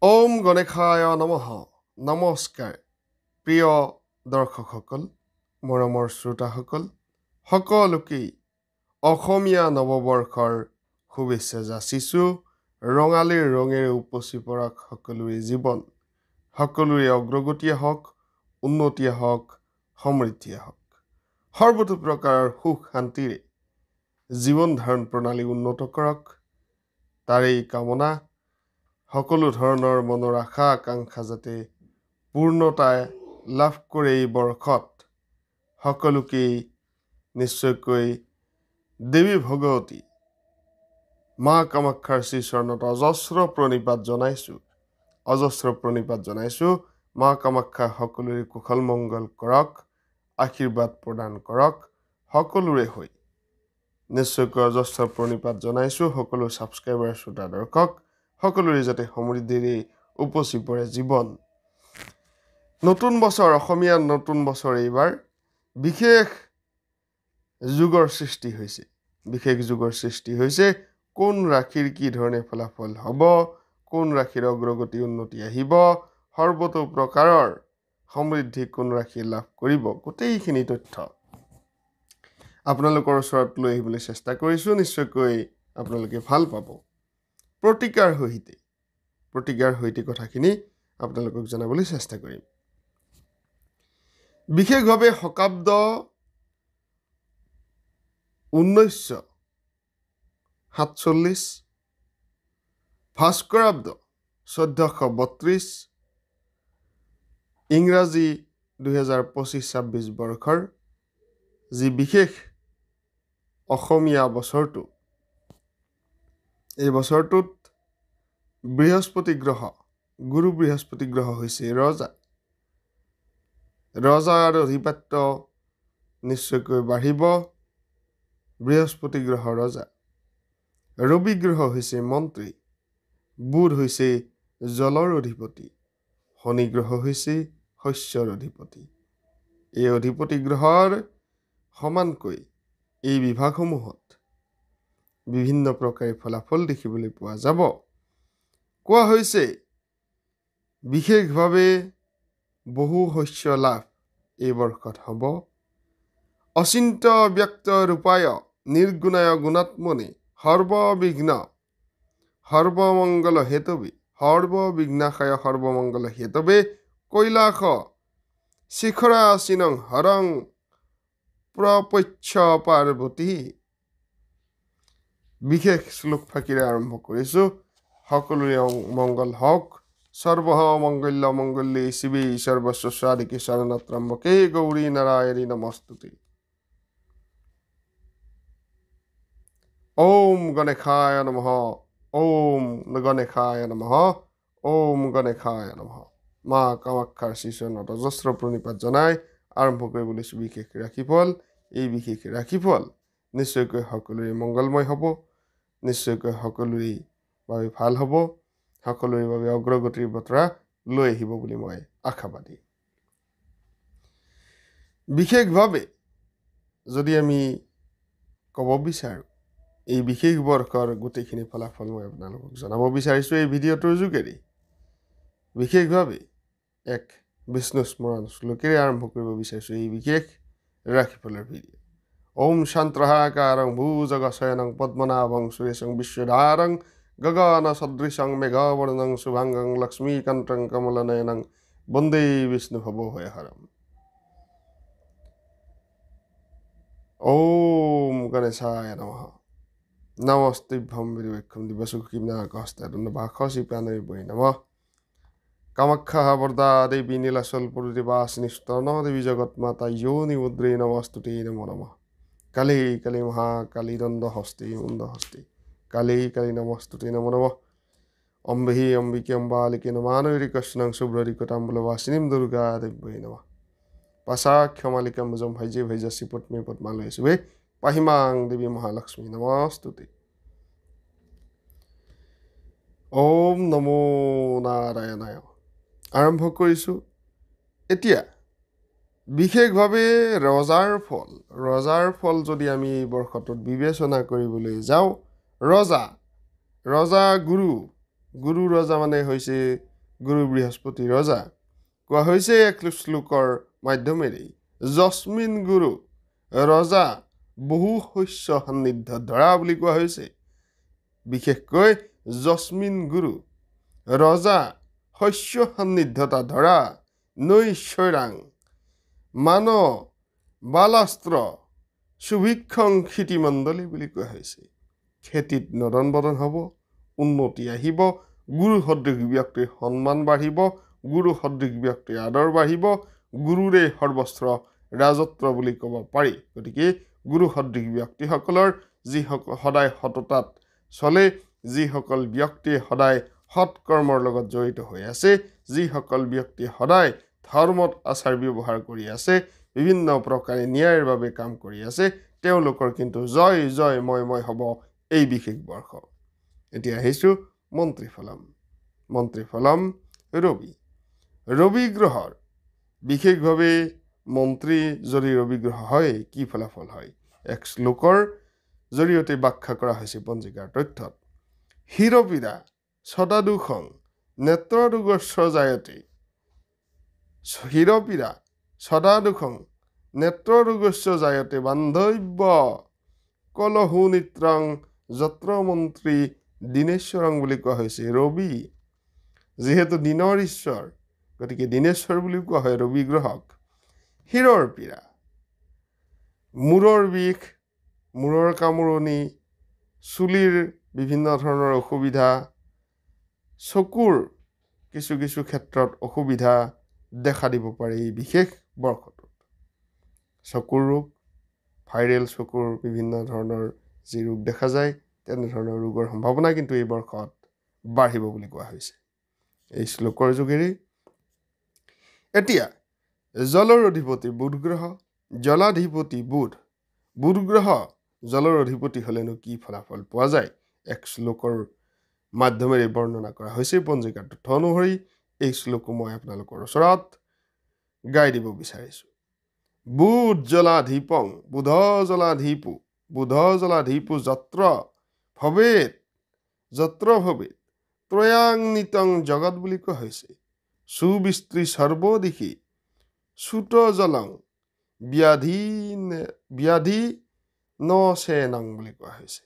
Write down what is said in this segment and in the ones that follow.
ওম গণেশায় নমঃ নমস্কাৰ প্ৰিয় দৰ্শকসকল মৰমৰ শ্ৰোতাসকল সকলোকেই অসমীয়া নৱবৰ্ষৰ শুভেচ্ছা যাচিছোঁ ৰঙালীৰ ৰঙেৰে উপচি পৰক সকলোৰে জীৱন সকলোৰে অগ্ৰগতিয়ে হওক উন্নতিয়ে হওক সমৃদ্ধিয়ে হওক সৰ্বতো প্ৰকাৰৰ সুখ শান্তিৰে জীৱন ধাৰণ প্ৰণালী উন্নত কৰক তাৰেই কামনা সকলো ধৰণৰ মনৰ আশা আকাংক্ষা যাতে পূৰ্ণতাই লাভ কৰে এই বৰ্ষত সকলোকেই নিশ্চয়কৈ দেৱী ভগৱতী মা কামাখ্যাৰ শ্ৰীচৰণত অজস্ৰ প্ৰণিপাত জনাইছোঁ মা কামাখ্যা সকলোৰে কুশল মংগল কৰক আশীৰ্বাদ প্ৰদান কৰক সকলোৰে হৈ নিশ্চয়কৈ অজস্ৰ প্ৰণিপাত জনাইছোঁ সকলো ছাবস্ক্ৰাইবাৰ শ্ৰোতা দৰ্শক সকলোৰে যাতে সমৃদ্ধিৰে উপচি পৰে জীৱন নতুন বছৰ অসমীয়া নতুন বছৰ এইবাৰ বিশেষ যুগৰ সৃষ্টি হৈছে কোন ৰাশিৰ কি ধৰণে ফলাফল হ'ব কোন ৰাশিৰ অগ্ৰগতি উন্নতি আহিব সৰ্বতো প্ৰকাৰৰ সমৃদ্ধি কোন ৰাশি লাভ কৰিব গোটেইখিনি তথ্য আপোনালোকৰ ওচৰত লৈ আহিবলৈ চেষ্টা কৰিছোঁ নিশ্চয়কৈ আপোনালোকে ভাল পাব প্ৰতিকাৰ সহিতে কথাখিনি আপোনালোকক জনাবলৈ চেষ্টা কৰিম বিশেষভাৱে শকাব্দ 1947 ভাস্কৰাব্দ 1432 ইংৰাজী 2025-26 বৰ্ষৰ যি বিশেষ অসমীয়া বছৰটো এই বছৰটোত গুৰু বৃহস্পতি গ্ৰহ হৈছে ৰজাৰ অধিপত্য নিশ্চয়কৈ বাঢ়িব বৃহস্পতি গ্ৰহ ৰজা ৰবি গ্ৰহ হৈছে মন্ত্ৰী বুধ হৈছে জলৰ অধিপতি শনি গ্ৰহ হৈছে শস্যৰ অধিপতি এই অধিপতি গ্ৰহৰ সমানকৈ এই বিভাগসমূহত বিভিন্ন প্ৰকাৰে ফলাফল দেখিবলৈ পোৱা যাব কোৱা হৈছে বিশেষভাৱে বহু শস্য লাভ এই বৰ্ষত হ'ব অচিন্ত ব্যক্ত ৰূপায় নিৰ্গুণায় গুণাত্মনে সৰ্বমংগল হেতবে কৈলাস শিখৰাসীনং হৰং প্ৰপচ্য পাৰ্বতী বিশেষ শ্লোক ফাঁকিৰে আৰম্ভ কৰিছোঁ সকলোৰে মংগল হওক সৰ্বমংগল্য মংগল্যে শিৱে সৰ্বস্ব সাধিকে শৰণত্ৰম্বকে গৌৰী নাৰায়ণী নমস্তুতে ওম গণেশায় নমঃ ওম গণেশায় নমঃ ওম গণেশায় নমঃ মা কামাখ্যাৰ শ্ৰীচৰণত অজস্ৰ প্ৰণিপাত জনাই আৰম্ভ কৰিবলৈ বিশেষ ৰাশিফল এই বিশেষ ৰাশিফল নিশ্চয়কৈ সকলোৰে মংগলময় হ'ব নিশ্চয়কৈ সকলোৰে বাবে ভাল হ'ব সকলোৰে বাবে অগ্ৰগতিৰ বতৰা লৈ আহিব বুলি মই আশাবাদী বিশেষভাৱে যদি আমি ক'ব বিচাৰোঁ এই বিশেষ বৰ্ষৰ গোটেইখিনি ফলাফল মই আপোনালোকক জনাব বিচাৰিছোঁ এই ভিডিঅ'টোৰ যোগেদি বিশেষভাৱে এক বিষ্ণু স্মৰণ শ্লোকেৰে আৰম্ভ কৰিব বিচাৰিছোঁ এই বিশেষ ৰাশিফলৰ ভিডিঅ' ওম শান্ত্ৰহাকাৰং ভূজগশয়নং পদ্মনাভং সুৰেশং বিশ্বধাৰং গগন সদৃশং মেঘবৰ্ণং শুভাংগং লক্ষ্মীকান্তং কমলনয়নং বন্দে বিষ্ণু ভৱভয়হৰম ওম গণেশায় নমঃ নমস্তুভ্যং বিদুক্খম দিবসুখীম নাগহস্তাদুন্নভাষি প্রাণৈবৈ নমঃ কামাখ্যা বরদা দেবী নীলাচল পুরুদেবাসিনী স্তন দেবী জগৎমাতা যোনি মুদ্রে নমস্তুতে নমো নমঃ কালী কালী মহাকালী দণ্ড হস্তে মুণ্ড হস্তে কালী কালী নমস্তুতে নমো নমঃ অম্বে অম্বিকে অম্বালিকে নমানৈরি কৃষ্ণং শুভ্ররিকতাম্বুলবাসিনীম দুর্গা দেব্যৈ নমঃ পাশাক্ষমালিকাম ভুজম ভৈজে ভৈজসী পদ্মে পদ্মালয়ে শুভে পাহিমাং দেৱী মহালক্ষ্মী নমস্তুতে ওম নমো নাৰায়ণায় আৰম্ভ কৰিছোঁ এতিয়া বিশেষভাৱে ৰজাৰ ফল যদি আমি এই বৰ্ষটোত বিবেচনা কৰিবলৈ যাওঁ ৰজা গুৰু ৰজা মানে হৈছে গুৰু বৃহস্পতি ৰজা কোৱা হৈছে এক শ্লোকৰ মাধ্যমেৰে জস্মিন গুৰু ৰজা বহু শস্য সান্নিধ্য ধৰা বুলি কোৱা হৈছে বিশেষকৈ জস্মিন গুৰু ৰজা শস্য সান্নিধ্যতা ধৰা নৈশ্বৰাং মান বালাস্ত্ৰ সুভিক্ষং ক্ষিতিমণ্ডলী বুলি কোৱা হৈছে খেতিত নদন বদন হ'ব উন্নতি আহিব গুৰু সদৃশ ব্যক্তিৰ সন্মান বাঢ়িব গুৰু সদৃশ ব্যক্তিৰ আদৰ বাঢ়িব গুৰুৰে সৰ্বস্ত্ৰ ৰাজত্ব বুলি ক'ব পাৰি গতিকে গুৰু সদৃশ ব্যক্তিসকলৰ যিসকল সদায় সততাত চলে যিসকল ব্যক্তিয়ে সদায় সৎকৰ্মৰ লগত জড়িত হৈ আছে যিসকল ব্যক্তিয়ে সদায় ধৰ্মত আচাৰ ব্যৱহাৰ কৰি আছে বিভিন্ন প্ৰকাৰে ন্যায়ৰ বাবে কাম কৰি আছে তেওঁলোকৰ কিন্তু জয় জয় ময় হ'ব এই বিশেষ বৰ্ষ এতিয়া আহিছোঁ মন্ত্ৰীফলম ৰবি গ্ৰহৰ বিশেষভাৱে মন্ত্ৰী যদি ৰবি গ্ৰহ হয় কি ফলাফল হয় এক শ্লোকৰ জৰিয়তে ব্যাখ্যা কৰা হৈছে পঞ্জিকাৰ তথ্যত হিৰপীড়া সদাদুখং নেত্ৰদুগস্য জায়তে হিৰপীড়া সদাদুখং নেত্ৰদুগস্য জায়তে বান্ধব্য কলহু নিত্ৰং যত্ৰ মন্ত্ৰী দীনেশ্বৰং বুলি কোৱা হৈছে ৰবি যিহেতু দিনৰ ঈশ্বৰ গতিকে দীনেশ্বৰ বুলি কোৱা হয় ৰবি গ্ৰহক হীৰৰ পীড়া মূৰৰ বিষ মূৰৰ কামোৰণি চুলিৰ বিভিন্ন ধৰণৰ অসুবিধা চকুৰ কিছু কিছু ক্ষেত্ৰত অসুবিধা দেখা দিব পাৰে এই বিশেষ বৰ্ষটোত চকুৰ ৰোগ ভাইৰেল চকুৰ বিভিন্ন ধৰণৰ যি ৰোগ দেখা যায় তেনেধৰণৰ ৰোগৰ সম্ভাৱনা কিন্তু এই বৰ্ষত বাঢ়িব বুলি কোৱা হৈছে এই শ্লোকৰ যোগেৰে এতিয়া জলৰ অধিপতি বুধ গ্ৰহ জলাধিপতি বুধ গ্ৰহ জলৰ অধিপতি হ'লেনো কি ফলাফল পোৱা যায় এক শ্লোকৰ মাধ্যমেৰে বৰ্ণনা কৰা হৈছে পঞ্জিকাৰ তথ্য অনুসৰি এই শ্লোকো মই আপোনালোকৰ ওচৰত গাই দিব বিচাৰিছোঁ বুধ জলাধিপু যত্ৰ ভৱেত ত্ৰয়াংনিতং জগত বুলি কোৱা হৈছে সুবিস্ত্ৰী সৰ্বদিশী চুত জলং ব্যাধি নচেনং বুলি কোৱা হৈছে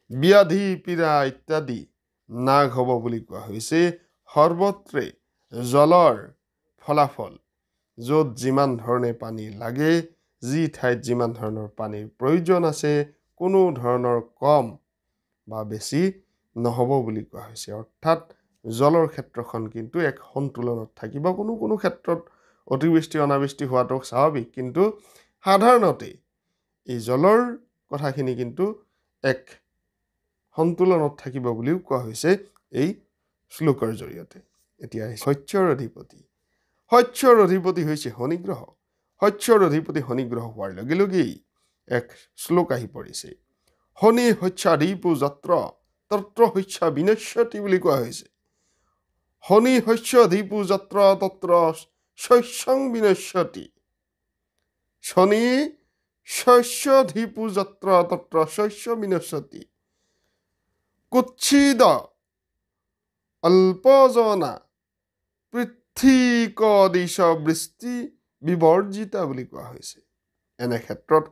ব্যাধি পীড়া ইত্যাদি নাগ হ'ব বুলি কোৱা হৈছে সৰ্বত্ৰে জলৰ ফলাফল য'ত যিমান ধৰণে পানী লাগে যি ঠাইত যিমান ধৰণৰ পানীৰ প্ৰয়োজন আছে কোনো ধৰণৰ কম বা বেছি নহ'ব বুলি কোৱা হৈছে অৰ্থাৎ জলৰ ক্ষেত্ৰখন কিন্তু এক সন্তুলনত থাকিব কোনো ক্ষেত্ৰত অতিবৃষ্টি অনাবৃষ্টি হোৱাটো স্বাভাৱিক কিন্তু সাধাৰণতে এই জলৰ কথাখিনি কিন্তু এক সন্তুলনত থাকিব বুলিও কোৱা হৈছে এই শ্লোকৰ জৰিয়তে এতিয়া শস্যৰ অধিপতি হৈছে শনি গ্ৰহ শস্যৰ অধিপতি শনি গ্ৰহ হোৱাৰ লগে লগেই এক শ্লোক আহি পৰিছে শনি শস্যাধিপু যত্ৰ তত্ৰ শস্য বিনশ্যতি বুলি কোৱা হৈছে শনি শস্যাধিপু যত্ৰ তত্ৰ শস্যং বিনশ্যতি শনি শস্যাধিপু যত্ৰ তত্ৰ শস্য বিনশ্যতি কুচ্ছিদ অল্পজনা পৃথিক বৃষ্টি বিবৰ্জিতা বুলি কোৱা হৈছে এনে ক্ষেত্ৰত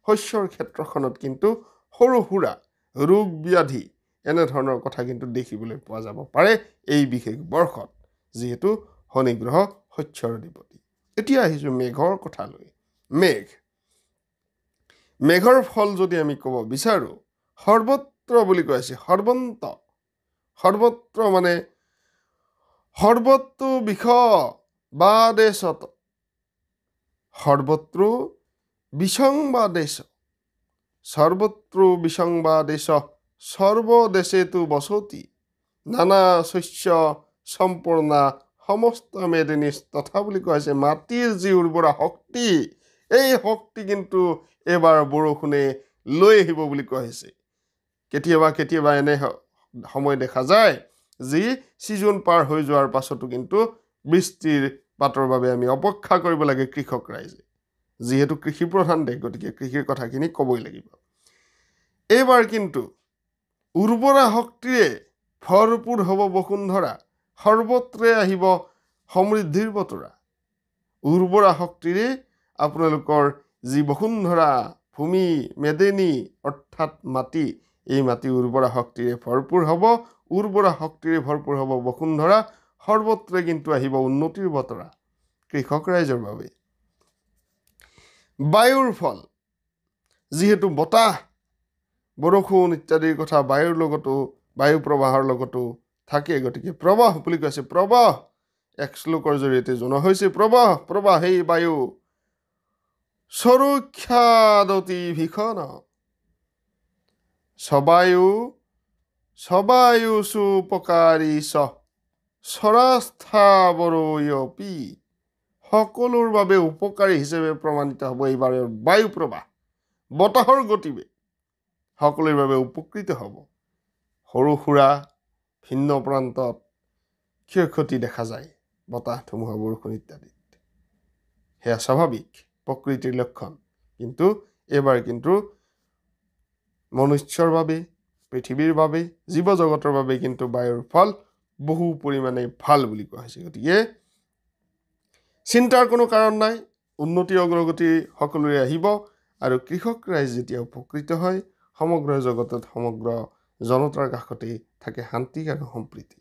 শস্যৰ ক্ষেত্ৰখনত কিন্তু সৰু সুৰা ৰোগ ব্যাধি এনেধৰণৰ কথা কিন্তু দেখিবলৈ পোৱা যাব পাৰে এই বিশেষ বৰ্ষত যিহেতু শনি গ্ৰহ শস্যৰ অধিপতি এতিয়া আহিছোঁ মেঘৰ কথালৈ মেঘৰ ফল যদি আমি ক'ব বিচাৰোঁ সৰ্বত্ৰ বুলি কৈ আছে সৰ্বত্ৰ মানে সৰ্বত্ৰ বিষ বাদেশত সৰ্বত্ৰ বিসংবাদেশ সৰ্বত্ৰ বিসংবাদেশ সৰ্বদেশেতু বসতি নানা শস্য সম্পূৰ্ণা সমস্ত মেদিনী তথা বুলি কোৱা হৈছে মাটিৰ যি উৰ্বৰা শক্তি এই শক্তি কিন্তু এবাৰ বৰষুণে লৈ আহিব বুলি কোৱা হৈছে কেতিয়াবা এনে সময় দেখা যায় যি সিজন পাৰ হৈ যোৱাৰ পাছতো কিন্তু বৃষ্টিৰ বাতৰ বাবে আমি অপেক্ষা কৰিব লাগে কৃষক ৰাইজে যিহেতু কৃষি প্ৰধান দেশ গতিকে কৃষিৰ কথাখিনি ক'বই লাগিব এইবাৰ কিন্তু উৰ্বৰা শক্তিৰে ভৰপূৰ হ'ব বসুন্ধৰা সৰ্বত্ৰে আহিব সমৃদ্ধিৰ বতৰা উৰ্বৰা শক্তিৰে আপোনালোকৰ যি বসুন্ধৰা ভূমি মেদেনী অৰ্থাৎ মাটি এই মাটি উৰ্বৰা শক্তিৰে ভৰপূৰ হ'ব উৰ্বৰা শক্তিৰে ভৰপূৰ হ'ব বসুন্ধৰা সৰ্বত্ৰে কিন্তু আহিব উন্নতিৰ বতৰা কৃষক ৰাইজৰ বাবে বায়ুৰ ফল যিহেতু বতাহ বৰষুণ ইত্যাদিৰ কথা বায়ুৰ লগতো বায়ু প্ৰবাহৰ লগতো থাকে গতিকে প্ৰবাহ বুলি কৈছে প্ৰবাহ এক শ্লোকৰ জৰিয়তে জনোৱা হৈছে প্ৰবাহ প্ৰবাহ সেই বায়ু সৰুক্ষাদতি ভীষণ সবায়ুষুপকাৰী স্বৰাস্থাৱৰয়পি সকলোৰ বাবে উপকাৰী হিচাপে প্ৰমাণিত হ'ব এইবাৰ বায়ু প্ৰবাহ বতাহৰ গতিবেগ সকলোৰে বাবে উপকৃত হ'ব সৰু সুৰা ভিন্ন প্ৰান্তত ক্ষয়ক্ষতি দেখা যায় বতাহ ধুমুহা বৰষুণ ইত্যাদিত সেয়া স্বাভাৱিক প্ৰকৃতিৰ লক্ষণ কিন্তু এবাৰ কিন্তু মনুষ্যৰ বাবে পৃথিৱীৰ বাবে জীৱ জগতৰ বাবে কিন্তু বায়ুৰ ফল বহু পৰিমাণে ভাল বুলি কোৱা হৈছে গতিকে চিন্তাৰ কোনো কাৰণ নাই উন্নতি অগ্ৰগতি সকলোৰে আহিব আৰু কৃষক ৰাইজ যেতিয়া উপকৃত হয় সমগ্ৰ জগতত সমগ্ৰ জনতাৰ কাষতে থাকে শান্তি আৰু সম্প্ৰীতি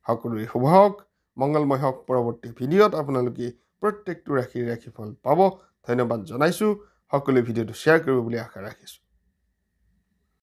সকলোৰে শুভ হওক মংগলময় হওক পৰৱৰ্তী ভিডিঅ'ত আপোনালোকে প্ৰত্যেকটো ৰাশিৰ ৰাশিফল পাব ধন্যবাদ জনাইছোঁ সকলোৱে ভিডিঅ'টো শ্বেয়াৰ কৰিব বুলি আশা ৰাখিছোঁ